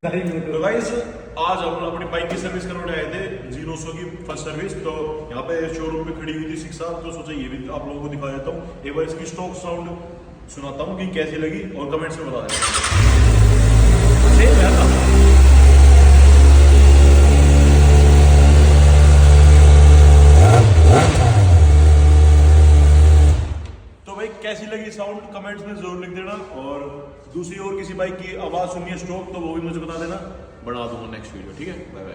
तो गाइस आज हम अपनी बाइक की सर्विस करवाने आए थे जीरोसो की फर्स्ट सर्विस। तो यहाँ पे शोरूम पे खड़ी हुई थी शिक्षा, तो सोचा ये भी आप लोगों को दिखा देता हूँ। एक बार इसकी स्टॉक साउंड सुनाता हूँ कि कैसी लगी और कमेंट्स में बता देना। तो भाई कैसी लगी साउंड कमेंट्स में जरूर लिख देना, और दूसरी और किसी बाइक की आवाज सुननी है स्टॉक तो वो भी मुझे बता देना, बना दूंगा नेक्स्ट वीडियो। ठीक है, बाय बाय।